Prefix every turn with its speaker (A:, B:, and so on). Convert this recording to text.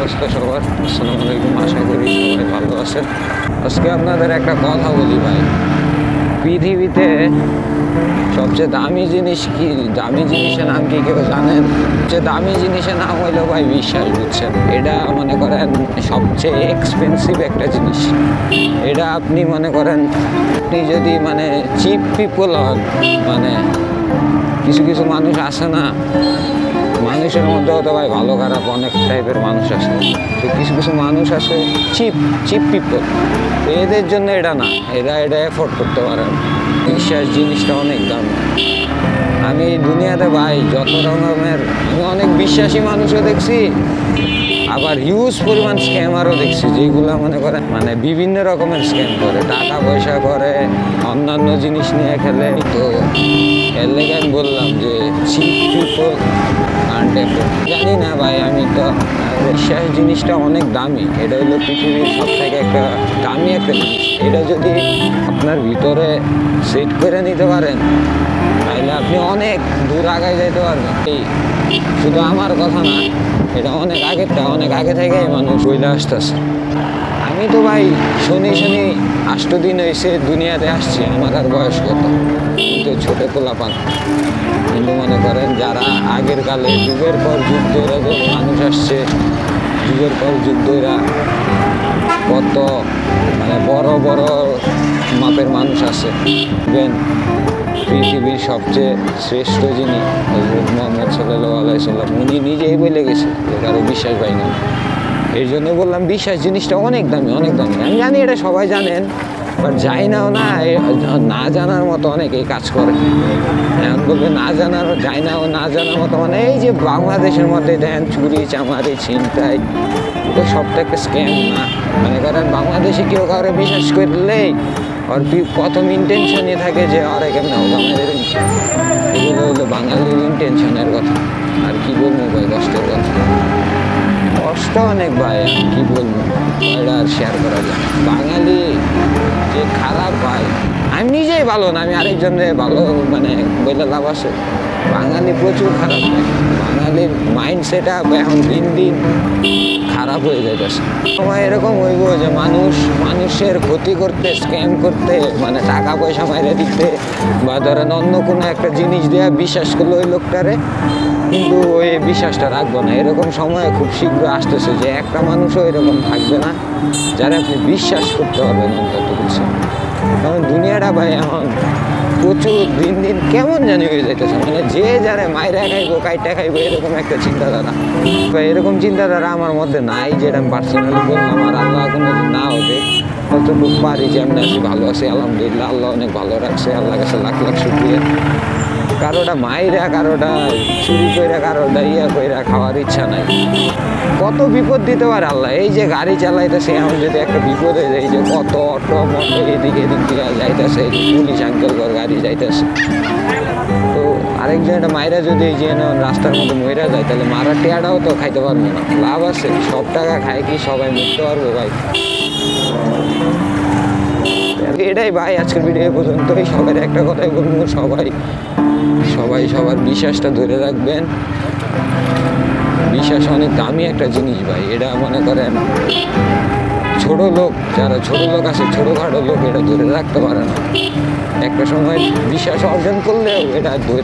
A: অবস্থা সবার? আসসালামু আলাইকুম, আশা করি সবাই ভালো আছেন। আজকে আপনাদের একটা কথা বলি ভাই, পৃথিবীতে সবচেয়ে দামি জিনিস কি? দামি জিনিসের নাম কি কেউ জানেন? সবচেয়ে দামি জিনিসের নাম হইলো ভাই বিশ্বাস, বুঝছেন? এটা মনে করেন সবচেয়ে এক্সপেন্সিভ একটা জিনিস। এটা আপনি মনে করেন, আপনি যদি মানে চিপ পিপল হন, মানে কিছু কিছু মানুষ আছে না, মানুষের মধ্যেও তো ভাই ভালো খারাপ অনেক টাইপের মানুষ আছে। তো কিছু কিছু মানুষ আছে চিপ চিপ পিপল, এদের জন্য এটা না, এটা এফোর্ড করতে পারে। বিশ্বাস জিনিসটা অনেক দাম। আমি দুনিয়াতে ভাই যত রকমের, আমি অনেক বিশ্বাসী মানুষও দেখছি, আবার হিউজ পরিমাণ স্ক্যামারও দেখছি, যেগুলো মনে করেন মানে বিভিন্ন রকমের স্ক্যাম করে, টাকা পয়সা করে, অন্যান্য জিনিস নিয়ে খেলে। তো এর লেগে আমি বললাম যে চিপ পিপল জানি না ভাই, আমি তো বিশ্বাস জিনিসটা অনেক দামি। এটা হলো পৃথিবীর সব থেকে একটা দামি একটা জিনিস। এটা যদি আপনার ভিতরে সেট করে নিতে পারেন, তাহলে আপনি অনেক দূর আগায় যেতে পারবেন। এই শুধু আমার কথা না, এটা অনেক আগে থেকেই মানুষ বইলে আসতেছে। আমি তো ভাই শনি 8 দিন হয়েছে দুনিয়াতে আসছি, আমার আর বয়স কত, কিন্তু ছোটো পোলাপান। কিন্তু মনে করেন যারা আগের কালে যুগের পর যুগ ধরে যে মানুষ আসছে, যুগের পর যুগ ধরে কত মানে বড় বড় মাপের মানুষ আছে। পৃথিবীর সবচেয়ে শ্রেষ্ঠ যিনি হযরত মুহাম্মদ সাল্লাল্লাহু আলাইহি সাল্লাম, উনি নিজেই বলে গেছে যে কারো বিশ্বাস পাই না। এই জন্য বললাম বিশ্বাস জিনিসটা অনেক দামি, অনেক দামি। আমি জানি এটা সবাই জানেন, বাট যাই নাও না, না জানার মতো অনেকেই কাজ করে। এখন বলবে না জানার, যাই নাও না জানার মতো, মানে এই যে বাংলাদেশের মধ্যে দেখেন চুরি চামারি ছিনতাই, তো সবটা একটা স্ক্যাম না? মনে করেন বাংলাদেশে কেউ কাউরে বিশ্বাস করলেই ওর প্রথম ইন্টেনশনই থাকে যে আরে কেমন হোক আমাদের। এগুলো হলো বাঙালির ইন্টেনশনের কথা। আর কি বলবো ভাই, কষ্টের কথা, কষ্ট অনেক ভাই, কি বলবো, এটা আর শেয়ার করা যায়। বাঙালি যে খারাপ ভাই, আমি নিজেই ভালো না, আমি আরেকজনের ভালো মানে বইলে লাভ আছে? বাঙালি প্রচুর খারাপ ভাই। বাঙালির মাইন্ড সেট আপ এখন দিন দিন খারাপ হয়ে যাইতেছে। সময় এরকম হইব যে মানুষের ক্ষতি করতে, স্ক্যাম করতে, মানে টাকা পয়সা মাইরে দিতে, বা ধরেন অন্য কোনো একটা জিনিস দেওয়া বিশ্বাস করলো ওই লোকটারে, কিন্তু ওই বিশ্বাসটা রাখবো না। এরকম সময় খুব শীঘ্র আসতেছে যে একটা মানুষও এরকম থাকবে না যারা আপনি বিশ্বাস করতে পারবেন অন্তত কিছু। কারণ দুনিয়াটা ভাই এখন প্রচুর দিন দিন কেমন জানি হয়ে যাইতেছে, মানে যে যারা মাইরা খাইবো কাইটা খাইবো এরকম একটা চিন্তাধারা। বা এরকম চিন্তাধারা আমার মধ্যে নাই, যেটা আমি পার্সোনালি বললাম। আর আল্লাহ কোনো না হবে কতটুকু পারি যে আমি আছি, ভালো আছি আলহামদুলিল্লাহ, আল্লাহ অনেক ভালো রাখছে, আল্লাহ কাছে লাখ লাখ শুকরিয়া। কারোটা মাইরা, কারোটা চুরি কইরা, কারোটা ইয়া কইরা খাওয়ার ইচ্ছা নাই। কত বিপদ দিতে পারে আল্লাহ। এই যে গাড়ি চালাইতেছে, এখন যদি একটা বিপদ হয়ে যায়, যে কত অটো মটো এদিক থেকে যাইতেছে, পুলিশ আঙ্কেল ঘর গাড়ি যাইতেছে, তো আরেকজন একটা মাইরা যদি এই যে রাস্তার মধ্যে মইরা যায়, তাহলে মারার টেয়াটাও তো খাইতে পারবো না। লাভ আছে? সব টাকা খায় কি সবাই মরতে পারবো ভাই? এটাই ভাই, আজকের ভিডিও পর্যন্তই। সবার একটা কথাই বলবো, সবাই সবার বিশ্বাসটা ধরে রাখবেন। বিশ্বাস অনেক দামি একটা জিনিস ভাই। এটা মনে করেন ছোট লোক, যারা ছোট লোক আছে, ছোটখাটো লোক এটা ধরে রাখতে পারে না। একটা সময় বিশ্বাস অর্জন করলেও এটা ধরে